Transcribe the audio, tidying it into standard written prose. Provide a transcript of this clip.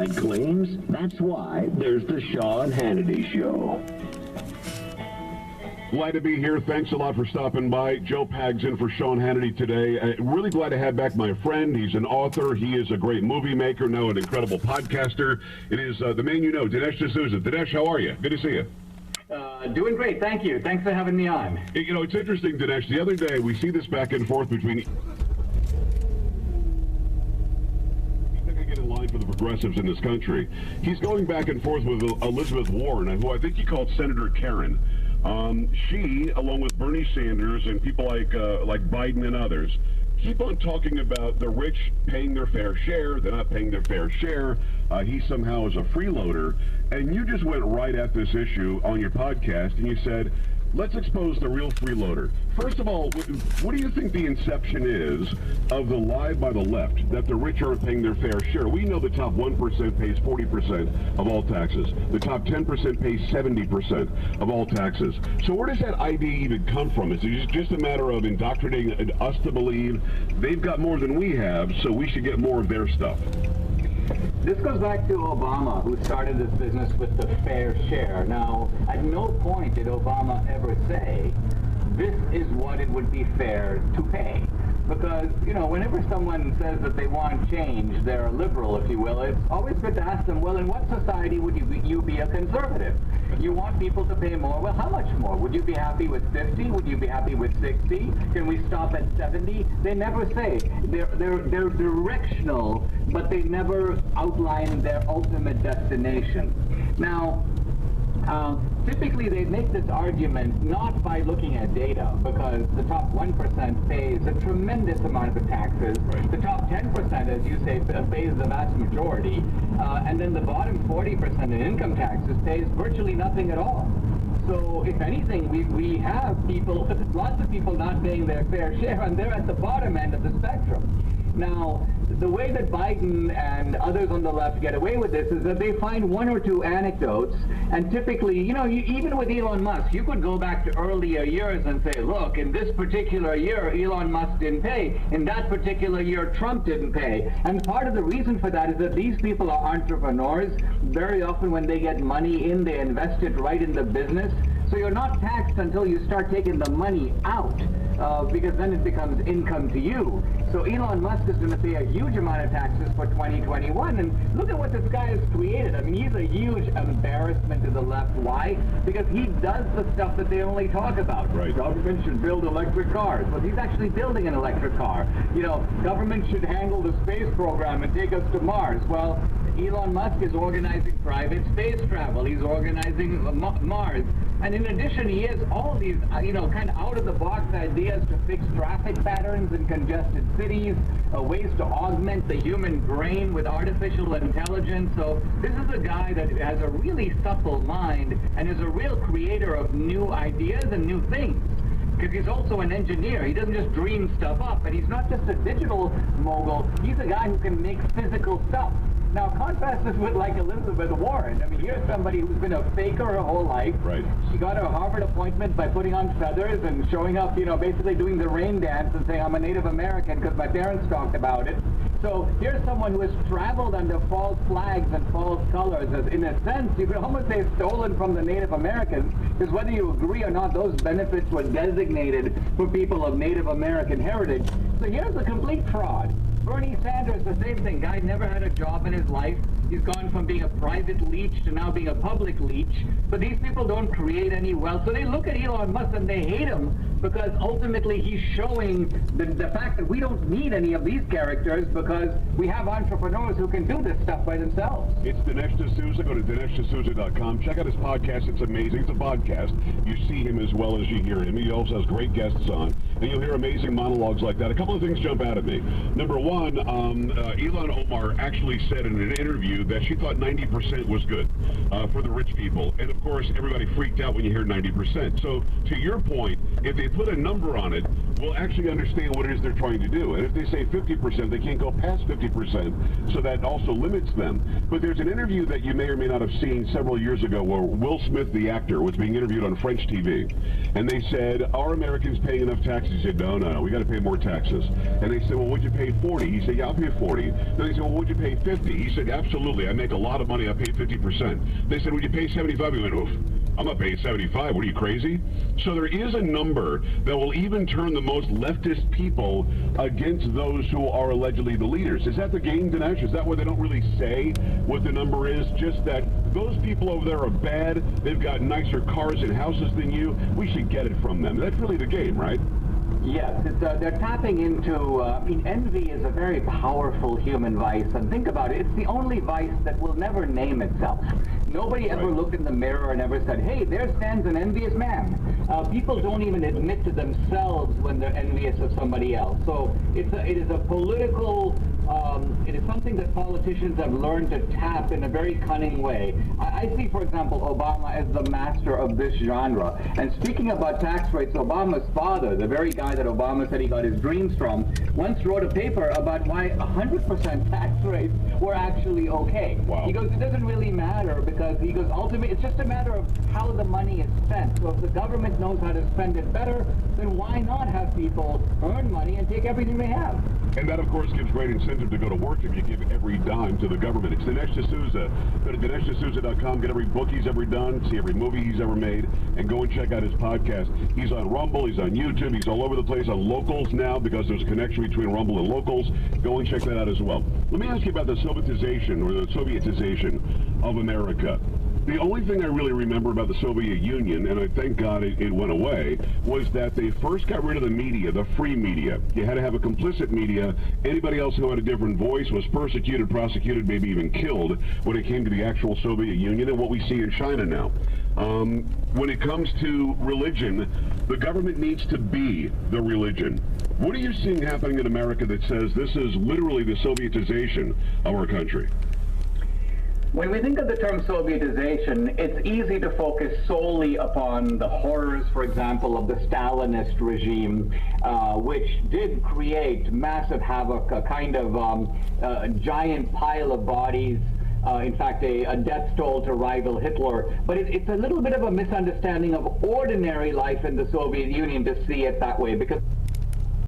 like claims? That's why there's the Sean Hannity Show. Glad to be here. Thanks a lot for stopping by. Joe Pags in for Sean Hannity today. Really glad to have back my friend. He's an author. He is a great movie maker, now an incredible podcaster. It is the man you know, Dinesh D'Souza. Dinesh, how are you? Good to see you. Doing great, thank you. Thanks for having me on. You know, it's interesting, Dinesh. The other day, we see this back and forth between... He's not going to get in line for the progressives in this country. He's going back and forth with Elizabeth Warren, who I think he called Senator Karen. She, along with Bernie Sanders and people like Biden and others, keep on talking about the rich paying their fair share. They're not paying their fair share. He somehow is a freeloader. And you just went right at this issue on your podcast, and you said, let's expose the real freeloader. First of all, what do you think the inception is of the lie by the left that the rich aren't paying their fair share? We know the top 1% pays 40% of all taxes. The top 10% pays 70% of all taxes. So where does that idea even come from? Is it just a matter of indoctrinating us to believe they've got more than we have, so we should get more of their stuff? This goes back to Obama, who started this business with the fair share. Now, at no point did Obama ever say, this is what it would be fair to pay. Because, you know, whenever someone says that they want change, they're a liberal, if you will, it's always good to ask them, well, in what society would you be a conservative? You want people to pay more? Well, how much more? Would you be happy with 50? Would you be happy with 60? Can we stop at 70? They never say. They're directional, but they never outline their ultimate destination. Now, typically they make this argument not by looking at data, because the top 1% pays a tremendous amount of taxes. Right. The top 10%, as you say, pays the vast majority. And then the bottom 40% in income taxes pays virtually nothing at all. So if anything, we have people, lots of people not paying their fair share, and they're at the bottom end of the spectrum. Now, the way that Biden and others on the left get away with this is that they find one or two anecdotes, and typically, you know, even with Elon Musk, you could go back to earlier years and say, look, in this particular year, Elon Musk didn't pay. In that particular year, Trump didn't pay. And part of the reason for that is that these people are entrepreneurs. Very often when they get money in, they invest it right in the business. So you're not taxed until you start taking the money out, because then it becomes income to you. So Elon Musk is going to pay a huge amount of taxes for 2021, and look at what this guy has created. I mean, he's a huge embarrassment to the left. Why? Because he does the stuff that they only talk about. Right. Government should build electric cars. Well, he's actually building an electric car. You know, government should handle the space program and take us to Mars. Well, Elon Musk is organizing private space travel. He's organizing Mars. And in addition, he has all these, kind of out-of-the-box ideas to fix traffic patterns in congested cities, ways to augment the human brain with artificial intelligence. So this is a guy that has a really supple mind and is a real creator of new ideas and new things. Because he's also an engineer. He doesn't just dream stuff up. And he's not just a digital mogul. He's a guy who can make physical stuff. Now, contrast this with, like, Elizabeth Warren. I mean, here's somebody who's been a faker her whole life. Right. She got her Harvard appointment by putting on feathers and showing up, basically doing the rain dance and saying, I'm a Native American because my parents talked about it. So here's someone who has traveled under false flags and false colors. As in a sense, you could almost say stolen from the Native Americans, because whether you agree or not, those benefits were designated for people of Native American heritage. So here's a complete fraud. Bernie Sanders, the same thing. Guy never had a job in his life. He's gone from being a private leech to now being a public leech. But these people don't create any wealth. So they look at Elon Musk and they hate him because ultimately he's showing the fact that we don't need any of these characters because we have entrepreneurs who can do this stuff by themselves. It's Dinesh D'Souza. Go to DineshD'Souza.com. Check out his podcast. It's amazing. It's a podcast. You see him as well as you hear him. He also has great guests on. And you'll hear amazing monologues like that. A couple of things jump out at me. Number one, Ilhan Omar actually said in an interview that she thought 90% was good for the rich people. And, of course, everybody freaked out when you hear 90%. So, to your point, if they put a number on it, will actually understand what it is they're trying to do. And if they say 50%, they can't go past 50%, so that also limits them. But there's an interview that you may or may not have seen several years ago where Will Smith, the actor, was being interviewed on French TV. And they said, are Americans paying enough taxes? He said, no, we got to pay more taxes. And they said, well, would you pay 40? He said, yeah, I'll pay 40. Then they said, well, would you pay 50? He said, absolutely, I make a lot of money, I pay 50%. They said, would you pay 75? He went, oof. I'm not paying 75. What are you, crazy? So there is a number that will even turn the most leftist people against those who are allegedly the leaders. Is that the game, Dinesh? Is that why they don't really say what the number is? Just that those people over there are bad. They've got nicer cars and houses than you. We should get it from them. That's really the game, right? Yes, they're tapping into, envy is a very powerful human vice, and think about it, it's the only vice that will never name itself. Nobody ever looked in the mirror and ever said, hey, there stands an envious man. People don't even admit to themselves when they're envious of somebody else. So it is a political, it is something that politicians have learned to tap in a very cunning way. I see, for example, Obama as the master of this genre. And speaking about tax rates, Obama's father, the very guy that Obama said he got his dreams from, once wrote a paper about why 100% tax rates were actually okay. Wow. He goes, it doesn't really matter because he goes, ultimately, it's just a matter of how the money is spent. So if the government knows how to spend it better, then why not have people earn money and take everything they have? And that, of course, gives great incentive to go to work if you give every dime to the government. It's Dinesh D'Souza. Go to DineshD'Souza.com, get every book he's ever done, see every movie he's ever made, and go and check out his podcast. He's on Rumble, he's on YouTube, he's all over the place on Locals now because there's a connection between Rumble and Locals. Go and check that out as well. Let me ask you about the Sovietization or the Sovietization of America. The only thing I really remember about the Soviet Union, and I thank God it went away, was that they first got rid of the media, the free media. You had to have a complicit media. Anybody else who had a different voice was persecuted, prosecuted, maybe even killed when it came to the actual Soviet Union and what we see in China now. When it comes to religion, the government needs to be the religion. What are you seeing happening in America that says this is literally the Sovietization of our country? When we think of the term Sovietization, it's easy to focus solely upon the horrors, for example, of the Stalinist regime, which did create massive havoc, a kind of giant pile of bodies, in fact, a death toll to rival Hitler. But it's a little bit of a misunderstanding of ordinary life in the Soviet Union to see it that way, because